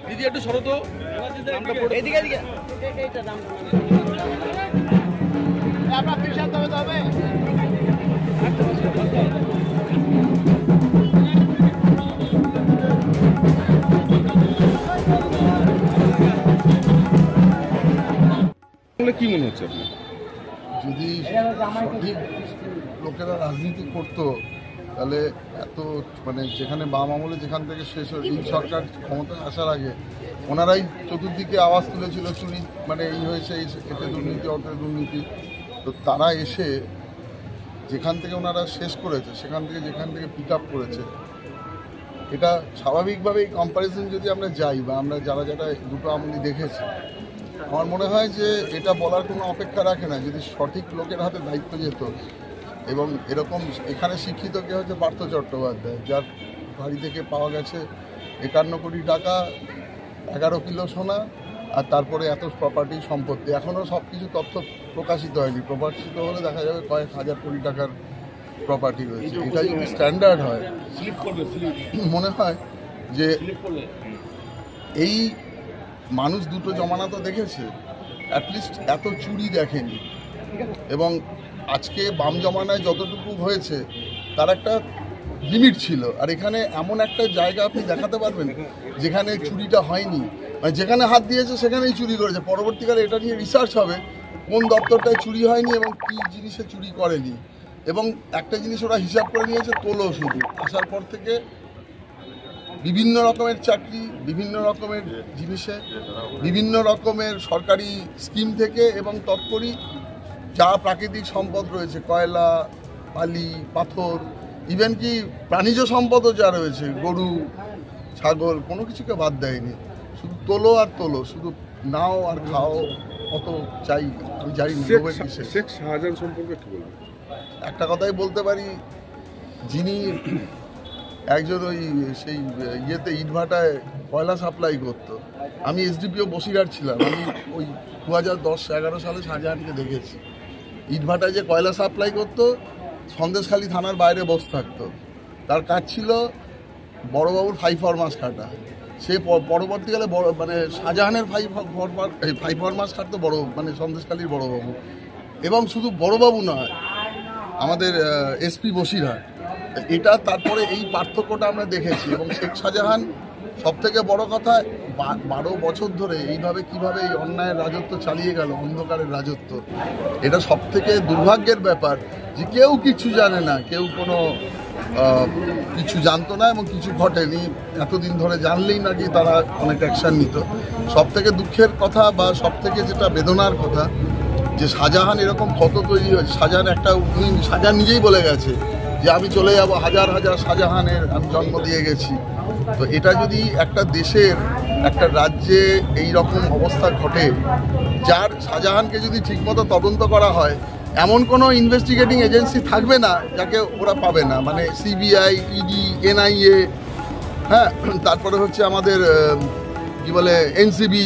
দিদি একটু সরো তো, এদিকে এদিকে এইটা দাম আপনার ফিশান তবে তবে কি মনে হচ্ছে আপনার? যদি সঠিক লোকেরা রাজনীতি করতো তাহলে এত মানে যেখানে বাম আমলে যেখান থেকে শেষ এই সরকার ক্ষমতায় আসার আগে ওনারাই চতুর্দিকে আওয়াজ তুলেছিল চুরি মানে এই হয়েছে এই এতে দুর্নীতি অর্থে দুর্নীতি। তো তারা এসে যেখান থেকে ওনারা শেষ করেছে সেখান থেকে যেখান থেকে পিক আপ করেছে, এটা স্বাভাবিকভাবেই কম্প্যারিজন যদি আমরা যাই বা আমরা যারা যারা দুটো আমলি দেখেছি, আমার মনে হয় যে এটা বলার কোনো অপেক্ষা রাখে না। যদি সঠিক লোকের হাতে দায়িত্ব যেত এবং এরকম এখানে শিক্ষিত কে হচ্ছে পার্থ চট্টোপাধ্যায়, যার বাড়ি থেকে পাওয়া গেছে 51 কোটি টাকা, 11 কিলো সোনা, আর তারপরে এত প্রপার্টি সম্পত্তি। এখনও সব কিছু তথ্য প্রকাশিত হয়নি, প্রকাশিত হলে দেখা যাবে কয়েক হাজার কোটি টাকার প্রপার্টি রয়েছে। এটা যদি স্ট্যান্ডার্ড হয়, মনে হয় যে এই মানুষ দুটো জমানা তো দেখেছে, অ্যাটলিস্ট এত চুরি দেখেনি। এবং আজকে বাম জমানায় যতটুকু হয়েছে তার একটা লিমিট ছিল, আর এখানে এমন একটা জায়গা আপনি দেখাতে পারবেন যেখানে চুরিটা হয়নি, মানে যেখানে হাত দিয়েছে সেখানেই চুরি করেছে। পরবর্তীকালে এটা নিয়ে রিসার্চ হবে কোন দপ্তরটায় চুরি হয়নি এবং কী জিনিসে চুরি করেনি। এবং একটা জিনিস ওরা হিসাব করে নিয়েছে, তোলো শুধু আসার পর থেকে বিভিন্ন রকমের চাকরি, বিভিন্ন রকমের জিনিসে, বিভিন্ন রকমের সরকারি স্কিম থেকে এবং তৎপরই যা প্রাকৃতিক সম্পদ রয়েছে, কয়লা, বালি, পাথর, ইভেন কি প্রাণীজ সম্পদও যা রয়েছে, গরু, ছাগল, কোনো কিছুকে বাদ দেয়নি। শুধু তোলো আর তোলো, শুধু নাও আর খাও, কত চাই আমি জানি না। শেখ শাহজাহান সম্পর্কে কি বলবেন? একটা কথাই বলতে পারি, যিনি একজন ওই সেই ইয়েতে ইটভাটায় কয়লা সাপ্লাই করতো, আমি এসডিপিও বসিরহাট ছিলাম, আমি ওই 2010-11 সালে শাহজাহানকে দেখেছি। ইটভাটায় যে কয়লা সাপ্লাই করতো, সন্দেশখালী থানার বাইরে বসে থাকতো, তার কাজ ছিল বড়োবাবুর 5 ফরমাস খাটা। সে পরবর্তীকালে বড় মানে শাহজাহানের 5 ফরমাস খাটতো বড় মানে সন্দেশখালীর বড়োবাবু। এবং শুধু বড়োবাবু নয়, আমাদের এসপি বসিরহাট, এটা তারপরে এই পার্থক্যটা আমরা দেখেছি। এবং শেখ শাহজাহান সবথেকে বড় কথা 12 বছর ধরে এইভাবে কিভাবে এই অন্যায়ের রাজত্ব চালিয়ে গেল, অন্ধকারের রাজত্ব, এটা সবথেকে দুর্ভাগ্যের ব্যাপার যে কেউ কিছু জানে না, কেউ কোনো কিছু জানতো না এবং কিছু ঘটেনি। এতদিন ধরে জানলেই নাকি তারা অনেক অ্যাকশান নিত। সবথেকে দুঃখের কথা বা সবথেকে যেটা বেদনার কথা যে শাহজাহান এরকম ক্ষত তৈরি হয়েছে। শাহজাহান নিজেই বলে গেছে যে আমি চলে যাব, হাজার হাজার শাহজাহানের আমি জন্ম দিয়ে গেছি। তো এটা যদি একটা দেশের একটা রাজ্যে এই রকম অবস্থা ঘটে, যার শাহজাহানকে যদি ঠিকমতো তদন্ত করা হয়, এমন কোনো ইনভেস্টিগেটিং এজেন্সি থাকবে না যাকে ওরা পাবে না, মানে সিবিআই, ইডি, এনআইএ, হ্যাঁ, তারপরে হচ্ছে আমাদের কি বলে এনসিবি,